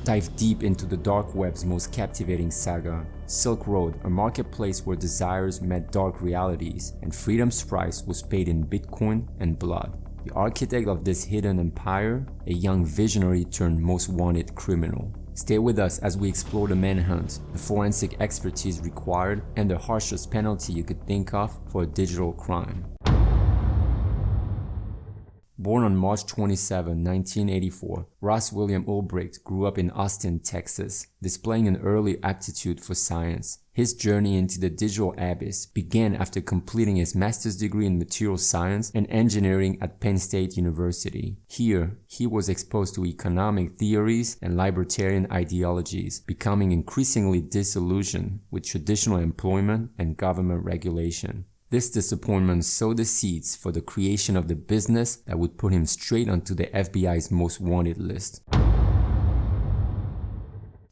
Dive deep into the dark web's most captivating saga, Silk Road, a marketplace where desires met dark realities and freedom's price was paid in Bitcoin and blood. The architect of this hidden empire, a young visionary turned most wanted criminal. Stay with us as we explore the manhunt, the forensic expertise required, and the harshest penalty you could think of for a digital crime. Born on March 27, 1984, Ross William Ulbricht grew up in Austin, Texas, displaying an early aptitude for science. His journey into the digital abyss began after completing his master's degree in material science and engineering at Penn State University. Here, he was exposed to economic theories and libertarian ideologies, becoming increasingly disillusioned with traditional employment and government regulation. This disappointment sowed the seeds for the creation of the business that would put him straight onto the FBI's most wanted list.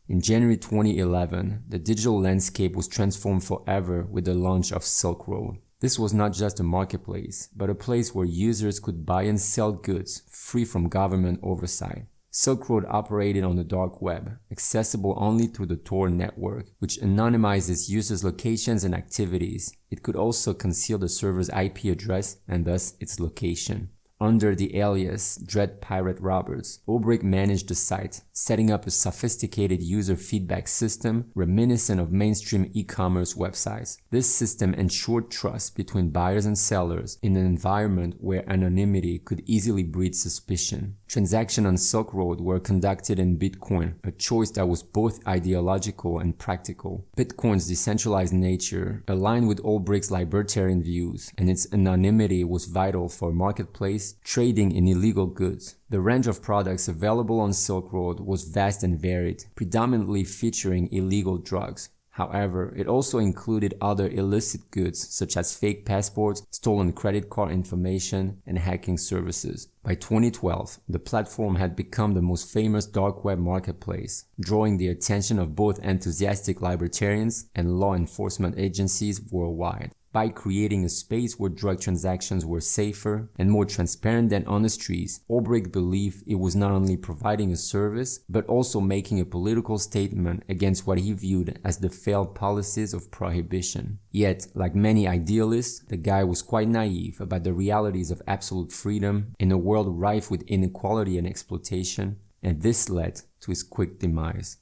In January 2011, the digital landscape was transformed forever with the launch of Silk Road. This was not just a marketplace, but a place where users could buy and sell goods free from government oversight. Silk Road operated on the dark web, accessible only through the Tor network, which anonymizes users' locations and activities. It could also conceal the server's IP address and thus its location. Under the alias Dread Pirate Roberts, Ulbricht managed the site, setting up a sophisticated user feedback system reminiscent of mainstream e-commerce websites. This system ensured trust between buyers and sellers in an environment where anonymity could easily breed suspicion. Transactions on Silk Road were conducted in Bitcoin, a choice that was both ideological and practical. Bitcoin's decentralized nature aligned with Ulbricht's libertarian views, and its anonymity was vital for a marketplace trading in illegal goods. The range of products available on Silk Road was vast and varied, predominantly featuring illegal drugs. However, it also included other illicit goods such as fake passports, stolen credit card information, and hacking services. By 2012, the platform had become the most famous dark web marketplace, drawing the attention of both enthusiastic libertarians and law enforcement agencies worldwide. By creating a space where drug transactions were safer and more transparent than on the streets, Ulbricht believed it was not only providing a service, but also making a political statement against what he viewed as the failed policies of prohibition. Yet, like many idealists, the guy was quite naive about the realities of absolute freedom in a world rife with inequality and exploitation, and this led to his quick demise.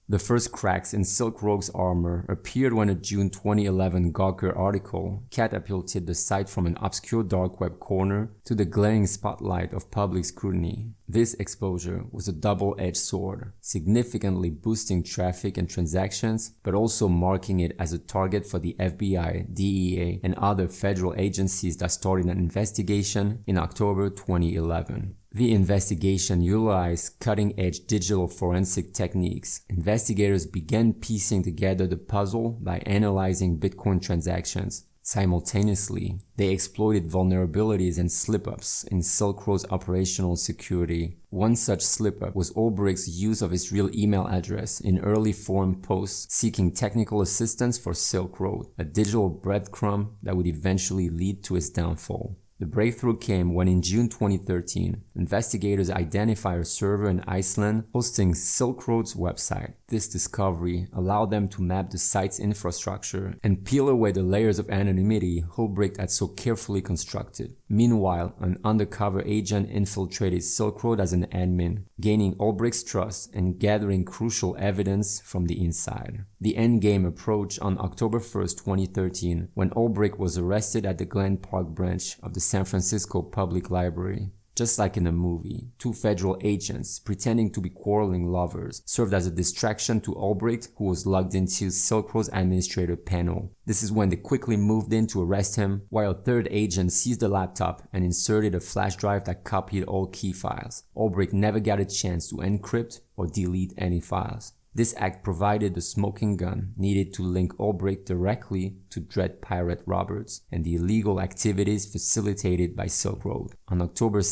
The first cracks in Silk Road's armor appeared when a June 2011 Gawker article catapulted the site from an obscure dark web corner to the glaring spotlight of public scrutiny. This exposure was a double-edged sword, significantly boosting traffic and transactions, but also marking it as a target for the FBI, DEA, and other federal agencies that started an investigation in October 2011. The investigation utilized cutting-edge digital forensic techniques. Investigators began piecing together the puzzle by analyzing Bitcoin transactions. Simultaneously, they exploited vulnerabilities and slip-ups in Silk Road's operational security. One such slip-up was Ulbricht's use of his real email address in early forum posts seeking technical assistance for Silk Road, a digital breadcrumb that would eventually lead to its downfall. The breakthrough came when in June 2013, investigators identified a server in Iceland hosting Silk Road's website. This discovery allowed them to map the site's infrastructure and peel away the layers of anonymity Ulbricht had so carefully constructed. Meanwhile, an undercover agent infiltrated Silk Road as an admin, gaining Ulbricht's trust and gathering crucial evidence from the inside. The endgame approached on October 1, 2013, when Ulbricht was arrested at the Glen Park branch of the San Francisco Public Library. Just like in a movie, two federal agents, pretending to be quarreling lovers, served as a distraction to Ulbricht, who was logged into Silk Road's administrator panel. This is when they quickly moved in to arrest him, while a third agent seized the laptop and inserted a flash drive that copied all key files. Ulbricht never got a chance to encrypt or delete any files. This act provided the smoking gun needed to link Ulbricht directly to Dread Pirate Roberts and the illegal activities facilitated by Silk Road. On October 2,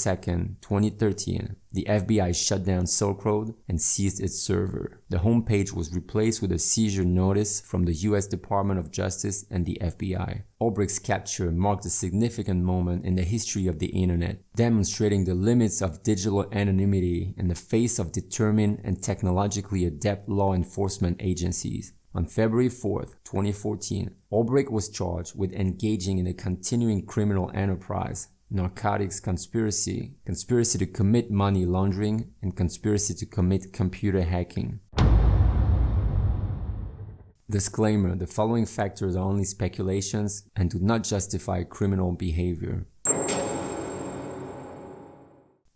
2013, The FBI shut down Silk Road and seized its server. The homepage was replaced with a seizure notice from the US Department of Justice and the FBI. Ulbricht's capture marked a significant moment in the history of the internet, demonstrating the limits of digital anonymity in the face of determined and technologically adept law enforcement agencies. On February 4, 2014, Ulbricht was charged with engaging in a continuing criminal enterprise, narcotics conspiracy, conspiracy to commit money laundering, and conspiracy to commit computer hacking. Disclaimer: the following factors are only speculations and do not justify criminal behavior.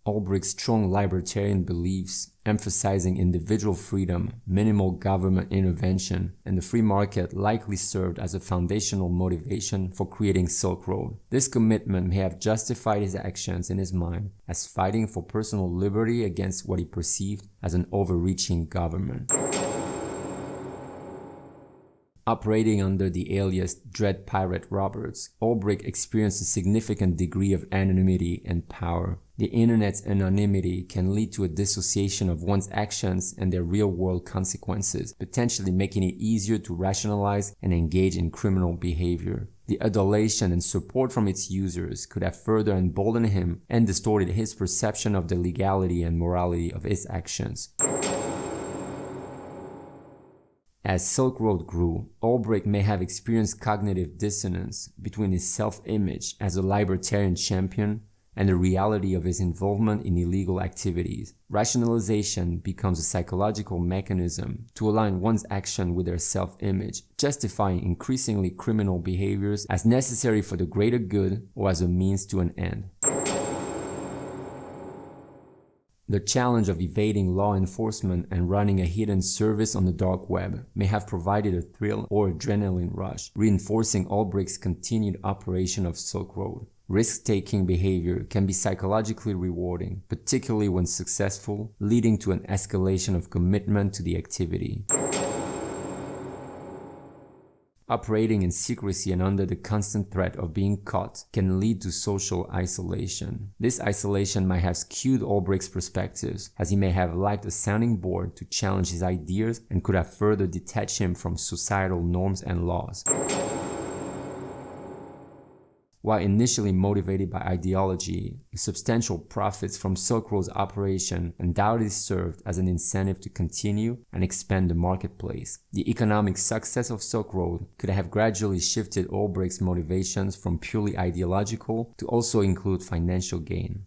Ulbricht's strong libertarian beliefs, emphasizing individual freedom, minimal government intervention, and the free market likely served as a foundational motivation for creating Silk Road. This commitment may have justified his actions in his mind as fighting for personal liberty against what he perceived as an overreaching government. Operating under the alias Dread Pirate Roberts, Ulbricht experienced a significant degree of anonymity and power. The internet's anonymity can lead to a dissociation of one's actions and their real-world consequences, potentially making it easier to rationalize and engage in criminal behavior. The adulation and support from its users could have further emboldened him and distorted his perception of the legality and morality of his actions. As Silk Road grew, Ulbricht may have experienced cognitive dissonance between his self-image as a libertarian champion and the reality of his involvement in illegal activities. Rationalization becomes a psychological mechanism to align one's action with their self-image, justifying increasingly criminal behaviors as necessary for the greater good or as a means to an end. The challenge of evading law enforcement and running a hidden service on the dark web may have provided a thrill or adrenaline rush, reinforcing Ulbricht's continued operation of Silk Road. Risk-taking behavior can be psychologically rewarding, particularly when successful, leading to an escalation of commitment to the activity. Operating in secrecy and under the constant threat of being caught can lead to social isolation. This isolation might have skewed Ulbricht's perspectives, as he may have lacked a sounding board to challenge his ideas and could have further detached him from societal norms and laws. While initially motivated by ideology, the substantial profits from Silk Road's operation undoubtedly served as an incentive to continue and expand the marketplace. The economic success of Silk Road could have gradually shifted Ulbricht's motivations from purely ideological to also include financial gain.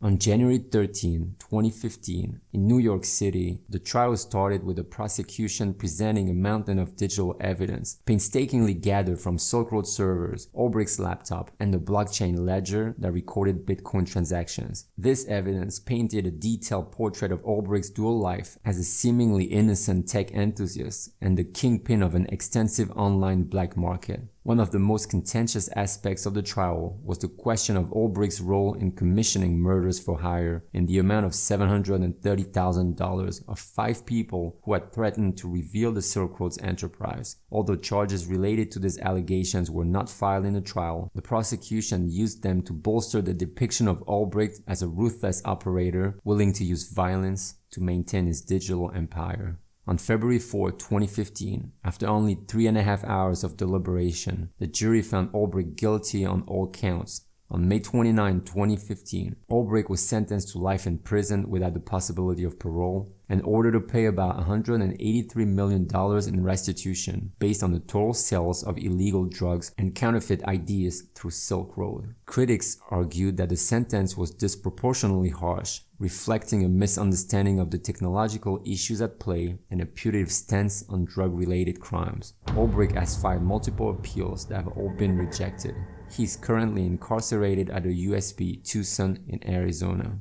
On January 13, 2015, in New York City, the trial started with the prosecution presenting a mountain of digital evidence, painstakingly gathered from Silk Road servers, Ulbricht's laptop, and the blockchain ledger that recorded Bitcoin transactions. This evidence painted a detailed portrait of Ulbricht's dual life as a seemingly innocent tech enthusiast and the kingpin of an extensive online black market. One of the most contentious aspects of the trial was the question of Ulbricht's role in commissioning murders for hire in the amount of $730,000 of 5 people who had threatened to reveal the Silk Road's enterprise. Although charges related to these allegations were not filed in the trial, the prosecution used them to bolster the depiction of Ulbricht as a ruthless operator willing to use violence to maintain his digital empire. On February 4, 2015, after only 3.5 hours of deliberation, the jury found Ulbricht guilty on all counts. On May 29, 2015, Ulbricht was sentenced to life in prison without the possibility of parole and ordered to pay about $183 million in restitution based on the total sales of illegal drugs and counterfeit IDs through Silk Road. Critics argued that the sentence was disproportionately harsh, reflecting a misunderstanding of the technological issues at play and a putative stance on drug-related crimes. Ulbricht has filed multiple appeals that have all been rejected. He is currently incarcerated at the USB Tucson in Arizona.